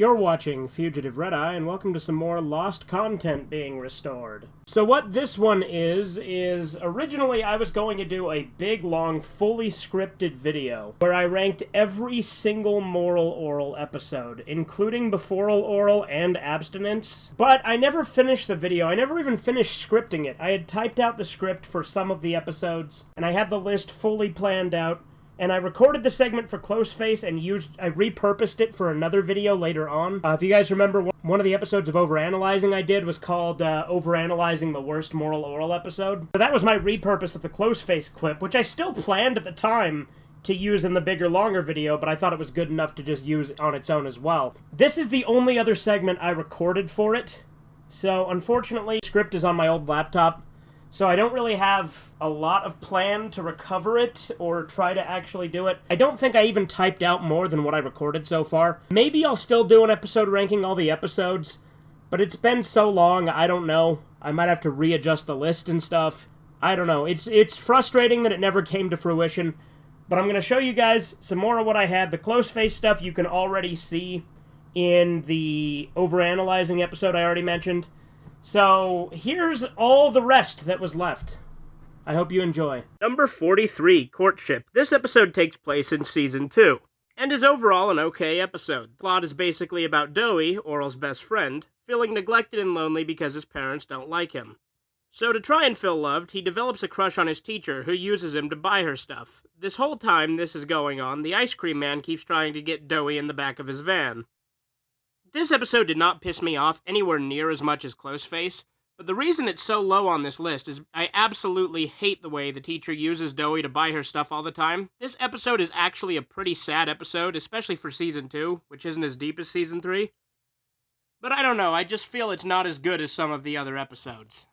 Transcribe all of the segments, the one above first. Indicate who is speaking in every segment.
Speaker 1: You're watching Fugitive Red-Eye, and welcome to some more lost content being restored. So what this one is originally I was going to do a big, long, fully scripted video where I ranked every single moral oral episode, including beforal oral and abstinence. But I never finished the video. I never even finished scripting it. I had typed out the script for some of the episodes, and I had the list fully planned out. And I recorded the segment for Close Face and I repurposed it for another video later on. If you guys remember, one of the episodes of Overanalyzing I did was called Overanalyzing the Worst Moral Oral Episode. So that was my repurpose of the Close Face clip, which I still planned at the time to use in the bigger, longer video, but I thought it was good enough to just use on its own as well. This is the only other segment I recorded for it. So unfortunately, the script is on my old laptop. So I don't really have a lot of plan to recover it or try to actually do it. I don't think I even typed out more than what I recorded so far. Maybe I'll still do an episode ranking all the episodes, but it's been so long, I don't know. I might have to readjust the list and stuff. I don't know. It's frustrating that it never came to fruition, but I'm going to show you guys some more of what I had. The Close Face stuff you can already see in the Overanalyzing episode I already mentioned. So, here's all the rest that was left. I hope you enjoy. Number 43, Courtship. This episode takes place in Season 2, and is overall an okay episode. The plot is basically about Doey, Orel's best friend, feeling neglected and lonely because his parents don't like him. So to try and feel loved, he develops a crush on his teacher, who uses him to buy her stuff. This whole time this is going on, the ice cream man keeps trying to get Doey in the back of his van. This episode did not piss me off anywhere near as much as Close Face, but the reason it's so low on this list is I absolutely hate the way the teacher uses Doey to buy her stuff all the time. This episode is actually a pretty sad episode, especially for Season 2, which isn't as deep as Season 3. But I don't know, I just feel it's not as good as some of the other episodes.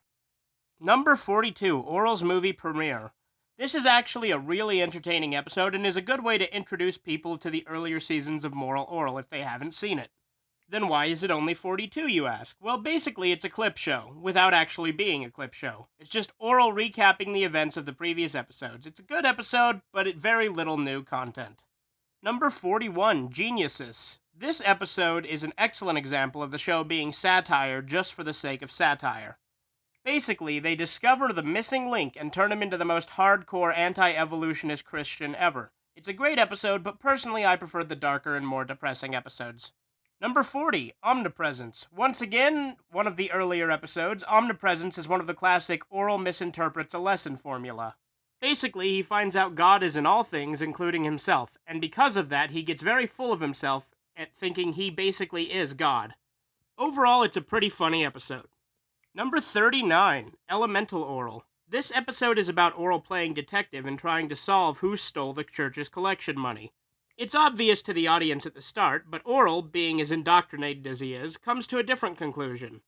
Speaker 1: Number 42, Orel's movie premiere. This is actually a really entertaining episode and is a good way to introduce people to the earlier seasons of Moral Oral if they haven't seen it. Then why is it only 42, you ask? Well, basically it's a clip show, without actually being a clip show. It's just Orel recapping the events of the previous episodes. It's a good episode, but very little new content. Number 41, Geniuses. This episode is an excellent example of the show being satire just for the sake of satire. Basically, they discover the missing link and turn him into the most hardcore anti-evolutionist Christian ever. It's a great episode, but personally I prefer the darker and more depressing episodes. Number 40, Omnipresence. Once again, one of the earlier episodes, Omnipresence is one of the classic Orel misinterprets a lesson formula. Basically, he finds out God is in all things, including himself, and because of that, he gets very full of himself at thinking he basically is God. Overall, it's a pretty funny episode. Number 39, Elemental Orel. This episode is about Orel playing detective and trying to solve who stole the church's collection money. It's obvious to the audience at the start, but Orel, being as indoctrinated as he is, comes to a different conclusion.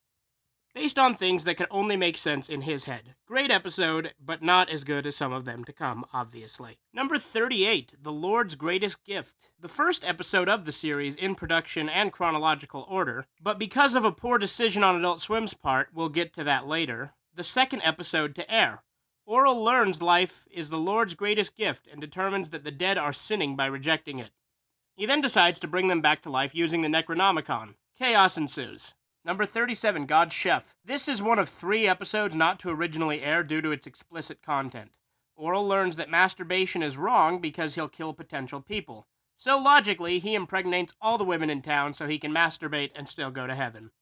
Speaker 1: Based on things that can only make sense in his head. Great episode, but not as good as some of them to come, obviously. Number 38, The Lord's Greatest Gift. The first episode of the series in production and chronological order, but because of a poor decision on Adult Swim's part, we'll get to that later, the second episode to air. Orel learns life is the Lord's greatest gift and determines that the dead are sinning by rejecting it. He then decides to bring them back to life using the Necronomicon. Chaos ensues. Number 37, God's Chef. This is one of 3 episodes not to originally air due to its explicit content. Orel learns that masturbation is wrong because he'll kill potential people. So logically, he impregnates all the women in town so he can masturbate and still go to heaven.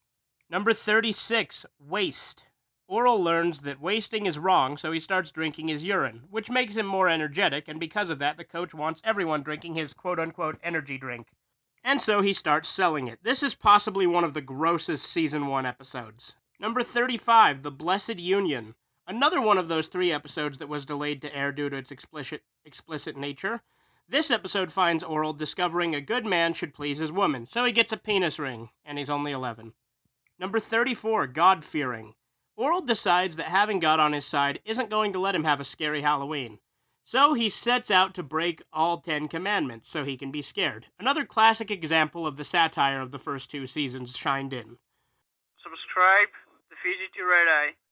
Speaker 1: Number 36, Waste. Orel learns that wasting is wrong, so he starts drinking his urine, which makes him more energetic, and because of that, the coach wants everyone drinking his quote-unquote energy drink. And so he starts selling it. This is possibly one of the grossest Season 1 episodes. Number 35, The Blessed Union. Another one of those 3 episodes that was delayed to air due to its explicit nature. This episode finds Orel discovering a good man should please his woman, so he gets a penis ring, and he's only 11. Number 34, God-Fearing. Orel decides that having God on his side isn't going to let him have a scary Halloween. So he sets out to break all 10 commandments so he can be scared. Another classic example of the satire of the first 2 seasons shined in.
Speaker 2: Subscribe to Fugitive Red-Eye.